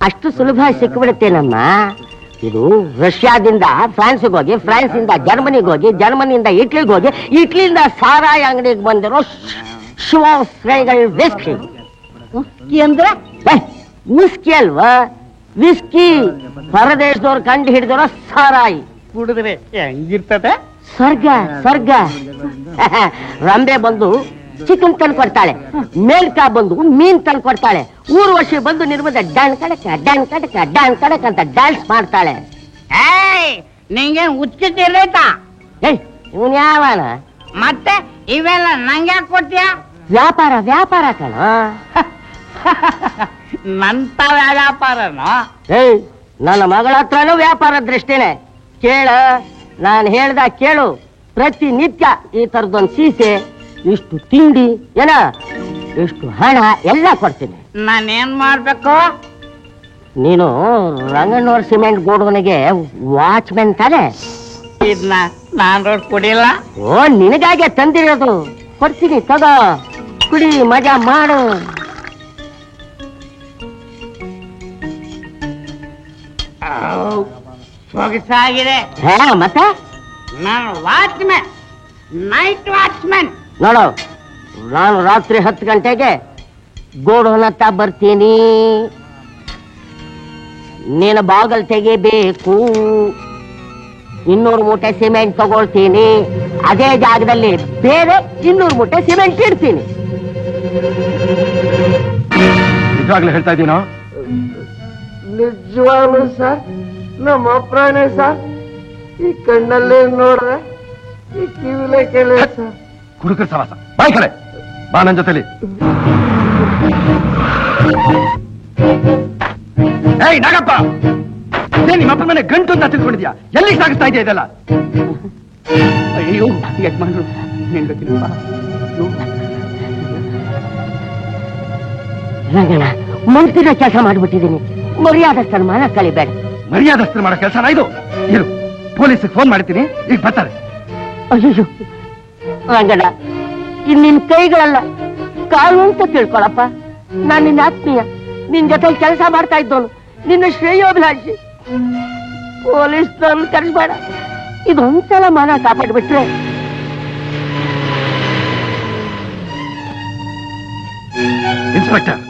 ಅಷ್ಟು ಸುಲಭ ಸಿಕ್ಬಿಡುತ್ತೇನಮ್ಮ. ಇದು ರಷ್ಯಾದಿಂದ ಫ್ರಾನ್ಸ್ಗೆ ಹೋಗಿ, ಫ್ರಾನ್ಸಿಂದ ಜರ್ಮನಿಗೆ ಹೋಗಿ, ಜರ್ಮನಿಯಿಂದ ಇಟ್ಲಿಗೆ ಹೋಗಿ, ಇಟ್ಲಿಯಿಂದ ಸಾರಾಯಿ ಅಂಗಡಿಗೆ ಬಂದಿರೋ ವಿಸ್ಕಿ. ಅಂದ್ರೆ ವಿಸ್ಕಿ ಅಲ್ವಾ? ವಿಸ್ಕಿ ಹೊರದೇಶದವ್ರು ಕಂಡು ಹಿಡಿದಿರೋ ಸಾರಾಯಿ ಕುಡಿದ್ರೆ ಹೆಂಗಿರ್ತದೆ? ಸ್ವರ್ಗ ಸ್ವರ್ಗ. ರಂಬೆ ಬಂದು ಚಿಕನ್ ತಂದು ಕೊಡ್ತಾಳೆ, ಮೇಲ್ಕಾ ಬಂದು ಮೀನ್ ತಂದು ಕೊಡ್ತಾಳೆ, ಊರ್ವಶಿ ಬಂದು ನಿರ್ಬಂಧ ಡಾನ್ ಕಡಕ ಡಾನ್ ಕಡಕ ಡಾನ್ ಕಡಕ್ ಅಂತ ಡ್ಯಾನ್ಸ್ ಮಾಡ್ತಾಳೆ. ನಿಂಗೇನ್ ಹುಚ್ಚಿಟ್ಟಿರೈತಾ? ಇವನ್ ಯಾವನ? ಮತ್ತೆ ಇವೆಲ್ಲ ನಂಗೆ ಕೊಡ್ತೀಯ? ವ್ಯಾಪಾರ ವ್ಯಾಪಾರ ಕಣ. ನಂತ ವ್ಯಾಪಾರನೋ? ನನ್ನ ಮಗಳ ಹತ್ರನೂ ವ್ಯಾಪಾರ ದೃಷ್ಟಿನೇ. ಕೇಳ, ನಾನು ಹೇಳ್ದ ಕೇಳು. ಪ್ರತಿನಿತ್ಯ ಈ ತರದೊಂದು ಸೀಸೆ, ಇಷ್ಟು ತಿಂಡಿ, ಏನ ಇಷ್ಟು ಹಣ ಎಲ್ಲ ಕೊಡ್ತೀನಿ. ನಾನೇನ್ ಮಾಡ್ಬೇಕು? ನೀನು ರಂಗಣ್ಣವ್ರ ಸಿಮೆಂಟ್ ಗೋಡೌನಿಗೆ ವಾಚ್ಮೆನ್ ತಾನೆ? ಇದನ್ನ ನಾನ್ ರೋಡ್ ಕುಡಿಲ್ಲ. ಓ, ನಿನಗಾಗೆ ತಂದಿರೋದು. ಕೊಡ್ತೀನಿ, ತಗೋ, ಕುಡಿ, ಮಜಾ ಮಾಡು. ಸೊಗಸಾಗಿದೆ. ಮತ್ತೆ ನಾನು ವಾಚ್ಮೆನ್, ನೈಟ್ ವಾಚ್ಮೆನ್. ನೋಡು, ನಾನು ರಾತ್ರಿ 10 ಗಂಟೆಗೆ ಗೋಡೌನ್ ಹತ್ತ ಬರ್ತೀನಿ. ನೀನು ಬಾಗಲ್ ತೆಗಿಬೇಕು. 200 ಮೂಟೆ ಸಿಮೆಂಟ್ ತಗೊಳ್ತೀನಿ. ಅದೇ ಜಾಗದಲ್ಲಿ ಬೇರೆ 200 ಮೂಟೆ ಸಿಮೆಂಟ್ ಇಡ್ತೀನಿ. ನಿಜವಾಗ್ಲೂ ಹೇಳ್ತಾ ಇದ್ದೀನೋ? ನಿಜವಾಗ್ಲೂ ಸರ್, ನಮ್ಮ ಅಪ್ರಾಣೆ ಸರ್. ಈ ಕಣ್ಣಲ್ಲೇ ನೋಡ್ರೆ, ಈ ಕಿವಿಲೇ ಕೇಳ ಸರ್. ಕುಡುಕರ ಸವಾಸ. ಬಾಯ್ ಕಡೆ ಬಾ ನನ್ನ ಜೊತೆಲಿ. ಏಯ್ ನಾಗಪ್ಪ, ನಿಮ್ಮ ಅಪ್ಪನ ಮನೆ ಗಂಟು ಅಂತ ತಿಳ್ಕೊಂಡಿದ್ಯಾ? ಎಲ್ಲಿಗೆ ಸಾಗಿಸ್ತಾ ಇದೆಯಾ ಇದೆಲ್ಲ? ಅಯ್ಯೋ ಯಜಮಾನ್ರು, ನಿಲ್ಬೇಕಿಲ್ಲಪ್ಪ. ರಂಗಣ್ಣ, ಮಂತ್ರಿನ ಕೆಲಸ ಮಾಡ್ಬಿಟ್ಟಿದ್ದೀನಿ. ಮರ್ಯಾದಸ್ಥರ ಮಾನ ಕಳಿಬೇಡ. ಮರ್ಯಾದಸ್ಥರು ಮಾಡೋ ಕೆಲಸನ ಇದು? ಇರು, ಪೊಲೀಸಿಗೆ ಫೋನ್ ಮಾಡ್ತೀನಿ, ಈಗ ಬರ್ತಾರೆ. ಅಯ್ಯೋ ರಂಗಣ್ಣ, ನಿನ್ ಕೈಗಳಲ್ಲ ಕಾಲು ಅಂತ ತಿಳ್ಕೊಳಪ್ಪ. ನಾನು ನಿನ್ನ ಆತ್ಮೀಯ, ನಿನ್ ಜೊತೆ ಕೆಲಸ ಮಾಡ್ತಾ ಇದ್ದವನು, ನಿನ್ನ ಶ್ರೇಯೋಭಿಲಾಷಿ. ಪೊಲೀಸ್ನವ್ರನ್ನ ಕರೆಸ್ಬೇಡ. ಇದೊಂದ್ಸಲ ಮಾನ ಕಾಪಾಡ್ಬಿಟ್ರೆ. ಇನ್ಸ್ಪೆಕ್ಟರ್,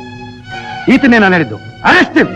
ಈತನೇ ನಾನು ಹೇಳಿದ್ದು. Arrest him.